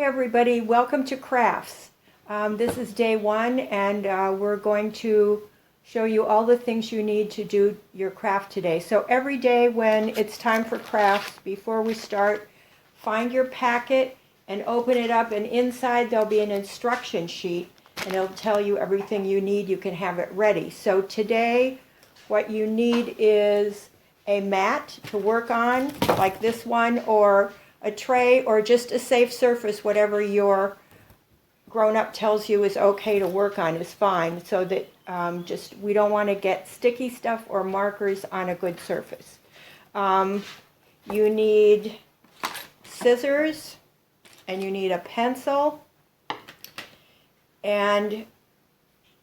everybody, welcome to Crafts. This is day one, and we're going to show you all the things you need to do your craft today. So every day when it's time for crafts, before we start, find your packet and open it up, and inside there'll be an instruction sheet and it'll tell you everything you need. You can have it ready. So today what you need is a mat to work on, like this one, or a tray, or just a safe surface. Whatever your grown-up tells you is okay to work on is fine, so that we don't want to get sticky stuff or markers on a good surface. You need scissors, and you need a pencil, and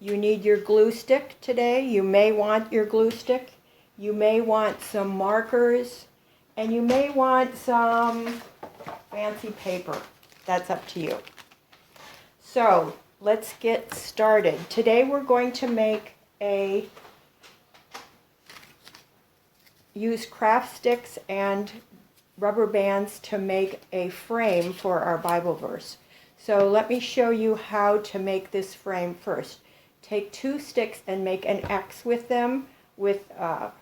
you need your glue stick today. You may want your glue stick. You may want some markers, and you may want some fancy paper. That's up to you. So let's get started. Today we're going to use craft sticks and rubber bands to make a frame for our Bible verse. So let me show you how to make this frame first. Take two sticks and make an X with them, with a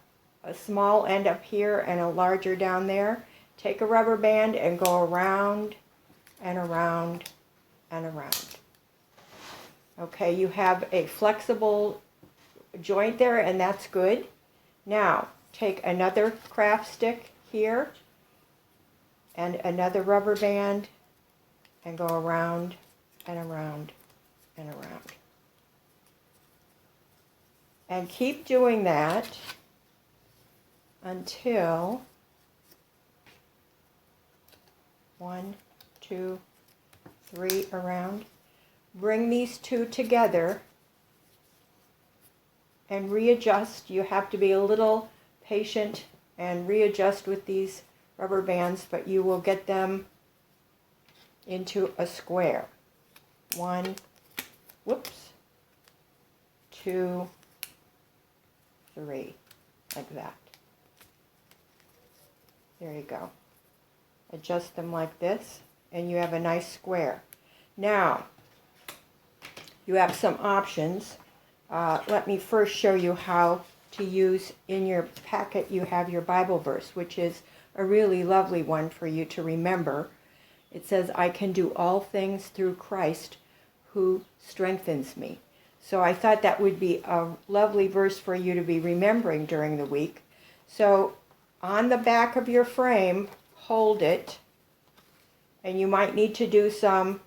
small end up here and a larger down there. Take a rubber band and go around and around and around. Okay, you have a flexible joint there, and that's good. Now, take another craft stick here and another rubber band and go around and around and around. And keep doing that until 1, 2, 3 around. Bring these two together and readjust. You have to be a little patient and readjust with these rubber bands, but you will get them into a square. 1, 2, 3, like that. There you go. Adjust them like this, and you have a nice square. Now, you have some options. Let me first show you how to use, in your packet you have your Bible verse, which is a really lovely one for you to remember. It says, "I can do all things through Christ who strengthens me." So I thought that would be a lovely verse for you to be remembering during the week. So on the back of your frame, hold it, and you might need to do some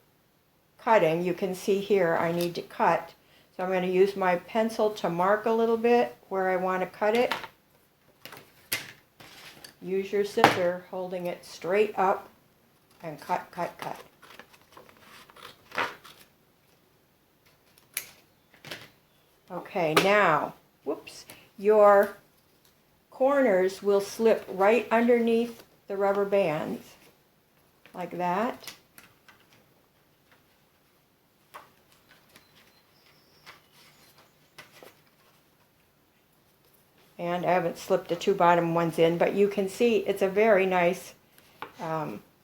cutting. You can see here I need to cut. So I'm going to use my pencil to mark a little bit where I want to cut it. Use your scissor, holding it straight up, and cut, cut, cut. Okay, now, your corners will slip right underneath the rubber bands, like that. And I haven't slipped the two bottom ones in, but you can see it's a very nice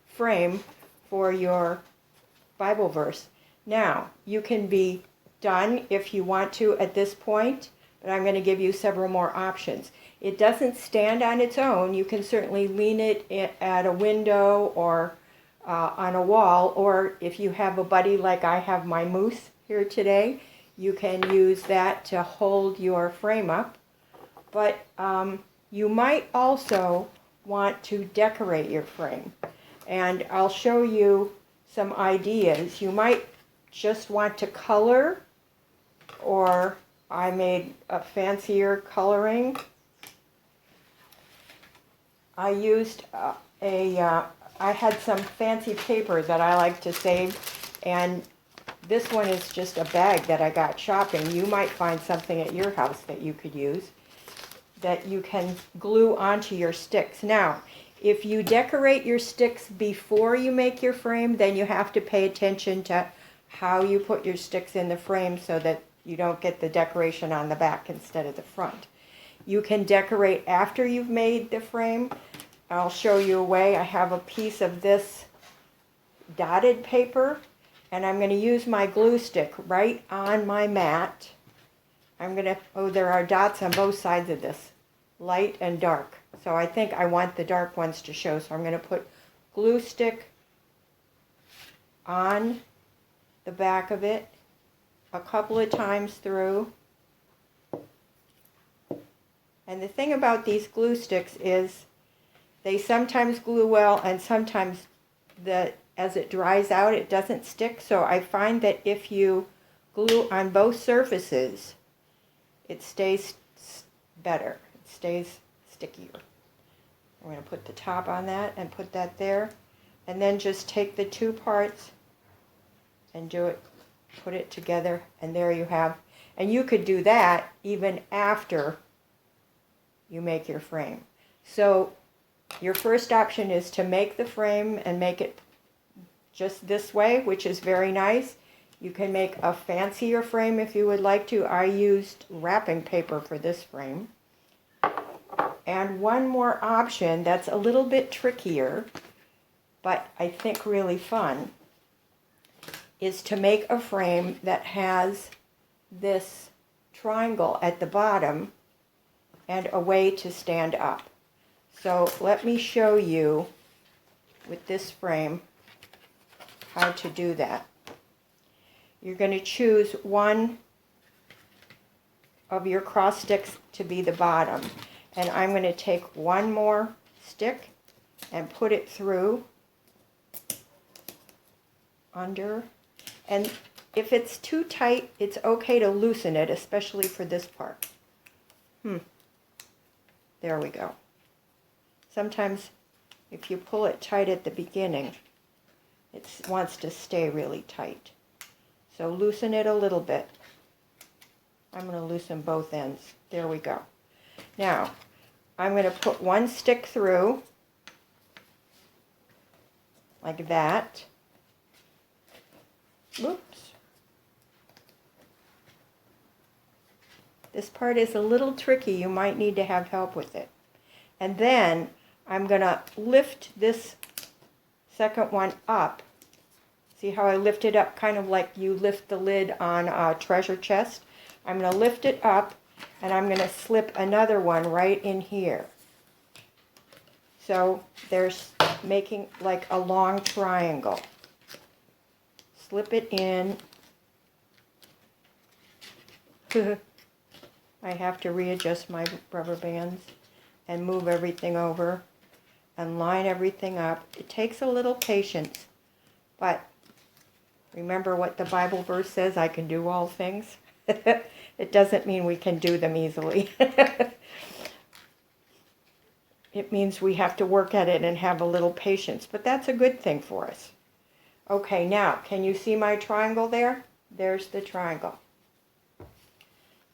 frame for your Bible verse. Now, you can be done if you want to at this point, but I'm going to give you several more options. It doesn't stand on its own. You can certainly lean it at a window or on a wall, or if you have a buddy like I have my moose here today, you can use that to hold your frame up. But you might also want to decorate your frame, and I'll show you some ideas. You might just want to color, or I made a fancier coloring. I used I had some fancy paper that I like to save, and this one is just a bag that I got shopping. You might find something at your house that you could use, that you can glue onto your sticks. Now, if you decorate your sticks before you make your frame, then you have to pay attention to how you put your sticks in the frame so that you don't get the decoration on the back instead of the front. You can decorate after you've made the frame. I'll show you a way. I have a piece of this dotted paper, and I'm going to use my glue stick right on my mat. I'm going to, oh, there are dots on both sides of this, light and dark. So I think I want the dark ones to show, so I'm going to put glue stick on the back of it a couple of times through. And the thing about these glue sticks is they sometimes glue well, and sometimes as it dries out it doesn't stick. So I find that if you glue on both surfaces, it stays better. It stays stickier. I'm going to put the top on that and put that there, and then just take the two parts and put it together, and there you have. And you could do that even after you make your frame. So your first option is to make the frame and make it just this way, which is very nice. You can make a fancier frame if you would like to. I used wrapping paper for this frame. And one more option that's a little bit trickier, but I think really fun, is to make a frame that has this triangle at the bottom and a way to stand up. So let me show you with this frame how to do that. You're going to choose one of your cross sticks to be the bottom, and I'm going to take one more stick and put it through under. And if it's too tight, it's okay to loosen it, especially for this part. There we go. Sometimes if you pull it tight at the beginning, it wants to stay really tight. So loosen it a little bit. I'm going to loosen both ends. There we go. Now, I'm going to put one stick through, like that. Oops. This part is a little tricky. You might need to have help with it. And then I'm going to lift this second one up. See how I lift it up, kind of like you lift the lid on a treasure chest? I'm going to lift it up, and I'm going to slip another one right in here. So there's making like a long triangle. Slip it in. I have to readjust my rubber bands and move everything over and line everything up. It takes a little patience, but remember what the Bible verse says, I can do all things. It doesn't mean we can do them easily. It means we have to work at it and have a little patience, but that's a good thing for us. Okay, now, can you see my triangle there? There's the triangle.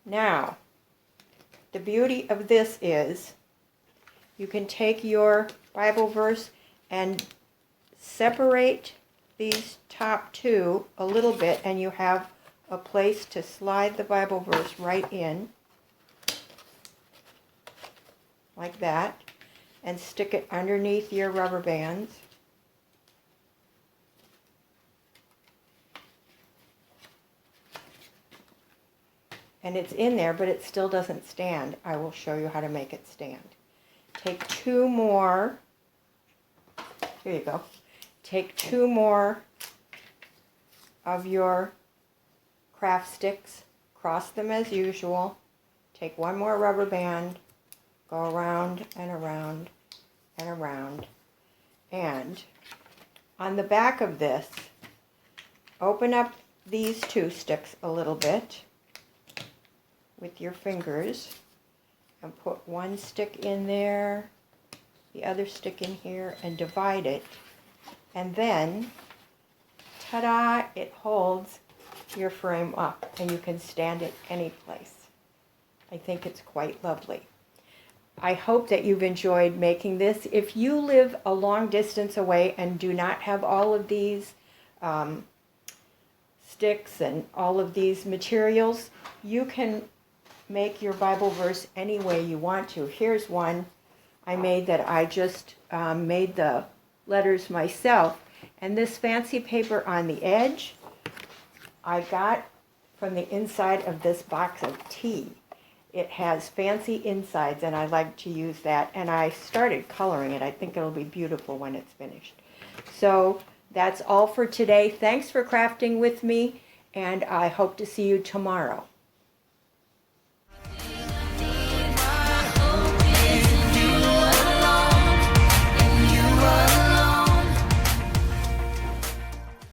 Now, the beauty of this is you can take your Bible verse and separate these top two a little bit, and you have a place to slide the Bible verse right in, like that, and stick it underneath your rubber bands. And it's in there, but it still doesn't stand. I will show you how to make it stand. Take two more. Here you go. Take two more of your craft sticks, cross them as usual, take one more rubber band, go around and around and around, and on the back of this, open up these two sticks a little bit with your fingers and put one stick in there, the other stick in here, and divide it, and then ta-da, it holds your frame up and you can stand it any place. I think it's quite lovely. I hope that you've enjoyed making this. If you live a long distance away and do not have all of these sticks and all of these materials, you can make your Bible verse any way you want to. Here's one I made that I just made the letters myself, And this fancy paper on the edge, I got from the inside of this box of tea. It has fancy insides, and I like to use that. And I started coloring it. I think it'll be beautiful when it's finished. So that's all for today. Thanks for crafting with me, and I hope to see you tomorrow.